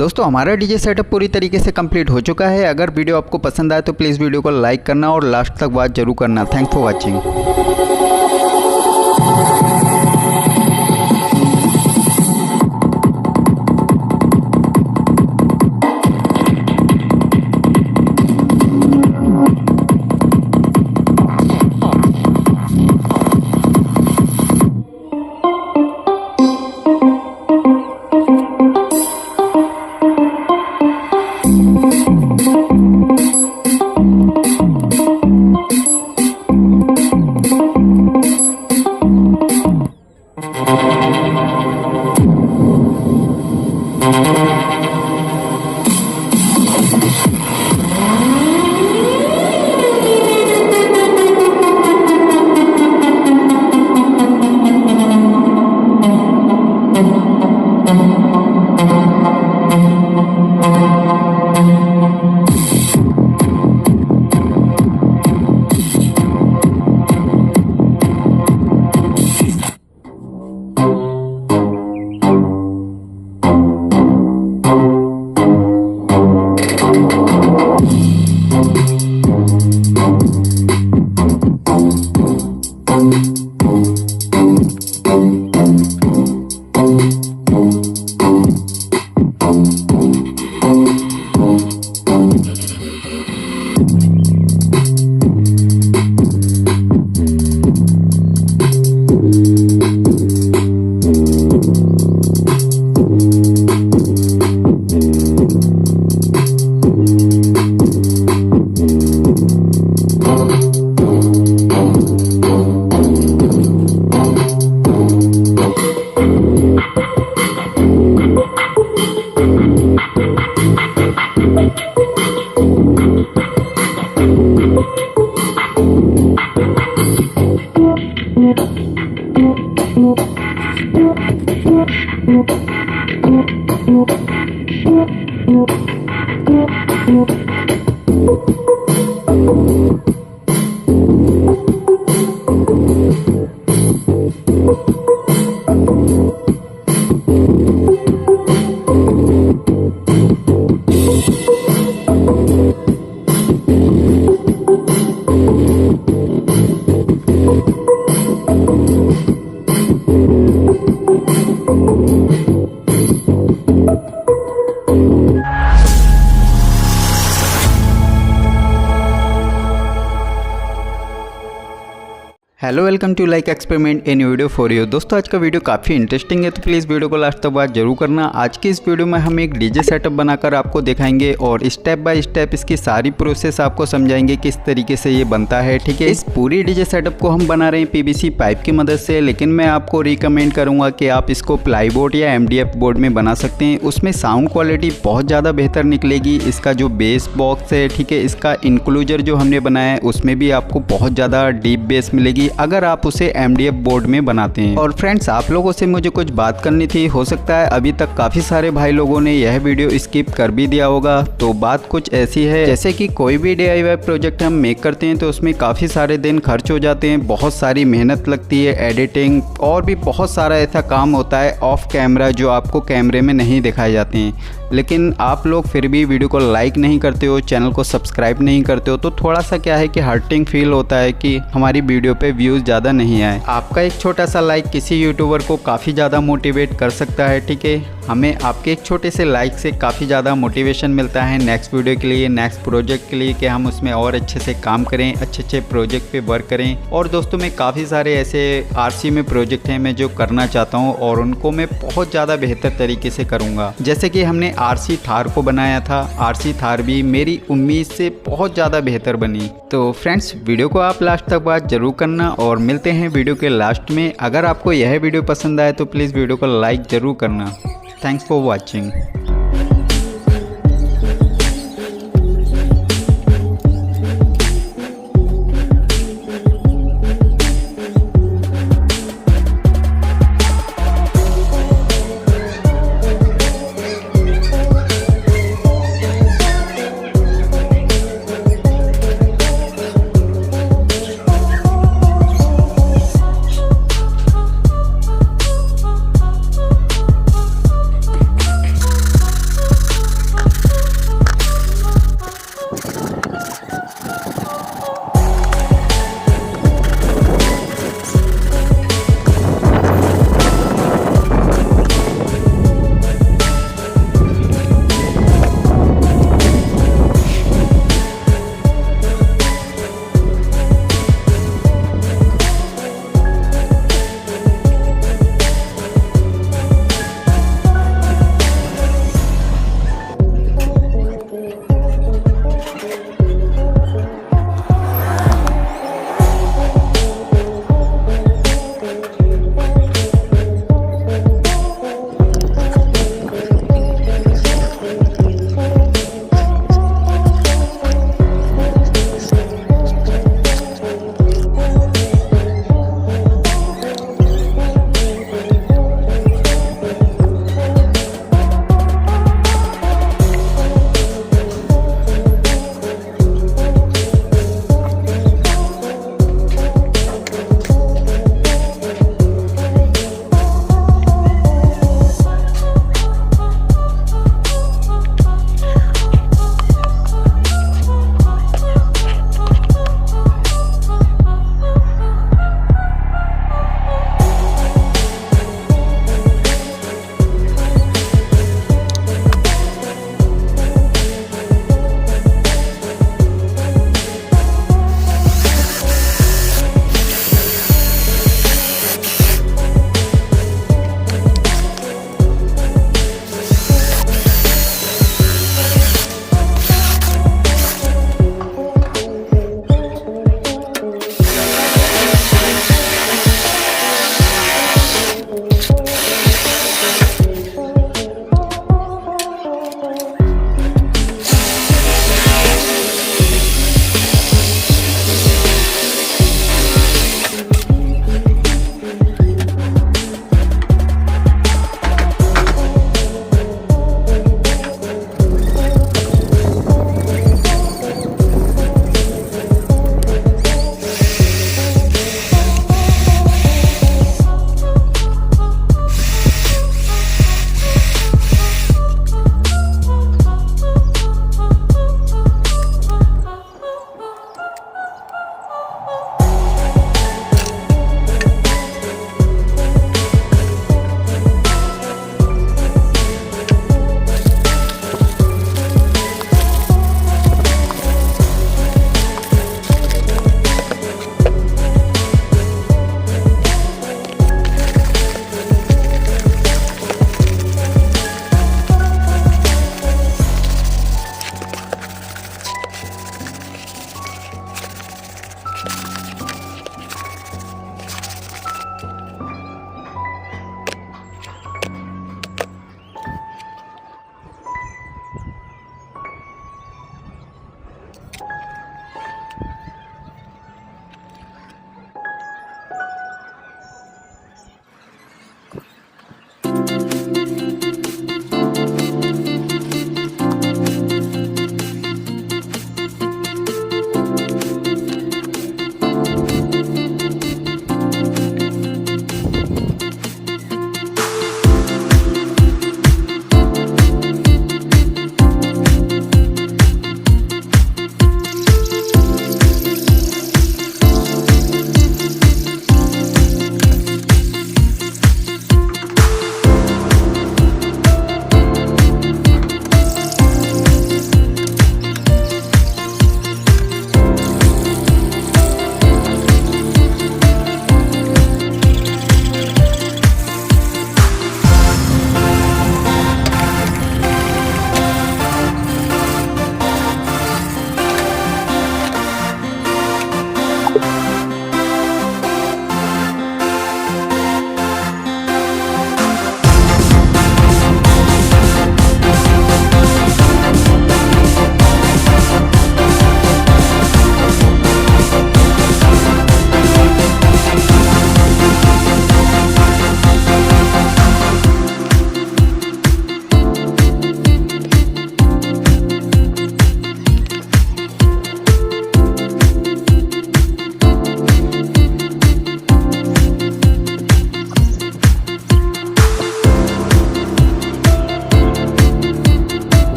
दोस्तों हमारा DJ setup पूरी तरीके से कंप्लीट हो चुका है। अगर वीडियो आपको पसंद आए तो प्लीज़ वीडियो को लाइक करना और लास्ट तक वॉच जरूर करना। Thanks for watching. Hello welcome to like experiment in video for you. दोस्तों आज का वीडियो काफ़ी इंटरेस्टिंग है तो प्लीज़ वीडियो को लास्ट तक वॉच जरूर करना। आज की इस वीडियो में हम एक डीजे सेटअप बनाकर आपको दिखाएंगे और स्टेप बाय स्टेप इसकी सारी प्रोसेस आपको समझाएंगे किस तरीके से ये बनता है। ठीक है, इस पूरी डीजे सेटअप को हम बना रहे हैं पीवीसी पाइप की मदद से, लेकिन मैं आपको रिकमेंड करूँगा कि आप इसको प्लाईबोर्ड या MDF बोर्ड में बना सकते हैं। उसमें साउंड क्वालिटी बहुत ज़्यादा बेहतर निकलेगी। इसका जो बेस बॉक्स है, ठीक है, इसका इंक्लूजर जो हमने बनाया है उसमें भी आपको बहुत ज़्यादा डीप बेस मिलेगी अगर आप उसे MDF बोर्ड में बनाते हैं। और फ्रेंड्स आप लोगों से मुझे कुछ बात करनी थी, हो सकता है अभी तक काफ़ी सारे भाई लोगों ने यह वीडियो स्किप कर भी दिया होगा। तो बात कुछ ऐसी है, जैसे कि कोई भी DIY प्रोजेक्ट हम मेक करते हैं तो उसमें काफ़ी सारे दिन खर्च हो जाते हैं, बहुत सारी मेहनत लगती है, एडिटिंग और भी बहुत सारा ऐसा काम होता है ऑफ कैमरा जो आपको कैमरे में नहीं दिखाए जाते हैं। लेकिन आप लोग फिर भी वीडियो को लाइक नहीं करते हो, चैनल को सब्सक्राइब नहीं करते हो, तो थोड़ा सा क्या है कि हर्टिंग फील होता है कि हमारी वीडियो पे व्यूज़ ज़्यादा नहीं आए। आपका एक छोटा सा लाइक किसी यूट्यूबर को काफ़ी ज़्यादा मोटिवेट कर सकता है। ठीक है, हमें आपके एक छोटे से लाइक से काफ़ी ज़्यादा मोटिवेशन मिलता है नेक्स्ट वीडियो के लिए, नेक्स्ट प्रोजेक्ट के लिए, कि हम उसमें और अच्छे से काम करें, अच्छे अच्छे प्रोजेक्ट पे वर्क करें। और दोस्तों मैं काफ़ी सारे ऐसे RC में प्रोजेक्ट हैं मैं जो करना चाहता हूँ और उनको मैं बहुत ज़्यादा बेहतर तरीके से करूँगा। जैसे कि हमने RC थार को बनाया था, RC थार भी मेरी उम्मीद से बहुत ज़्यादा बेहतर बनी। तो फ्रेंड्स वीडियो को आप लास्ट तक बात जरूर करना और मिलते हैं वीडियो के लास्ट में। अगर आपको यह वीडियो पसंद आए तो प्लीज़ वीडियो को लाइक ज़रूर करना। Thanks for watching.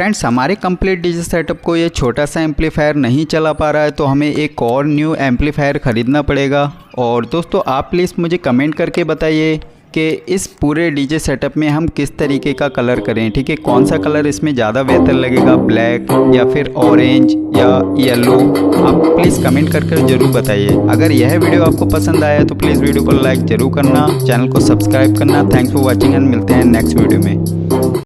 फ्रेंड्स हमारे कंप्लीट डीजे सेटअप को ये छोटा सा एम्पलीफायर नहीं चला पा रहा है, तो हमें एक और न्यू एम्पलीफायर ख़रीदना पड़ेगा। और दोस्तों आप प्लीज़ मुझे कमेंट करके बताइए कि इस पूरे डीजे सेटअप में हम किस तरीके का कलर करें, ठीक है। कौन सा कलर इसमें ज़्यादा बेहतर लगेगा, ब्लैक या फिर ऑरेंज या येलो, आप प्लीज़ कमेंट करके ज़रूर बताइए। अगर यह वीडियो आपको पसंद आया तो प्लीज़ वीडियो को लाइक ज़रूर करना, चैनल को सब्सक्राइब करना। थैंक्स फॉर वॉचिंग एंड मिलते हैं नेक्स्ट वीडियो में।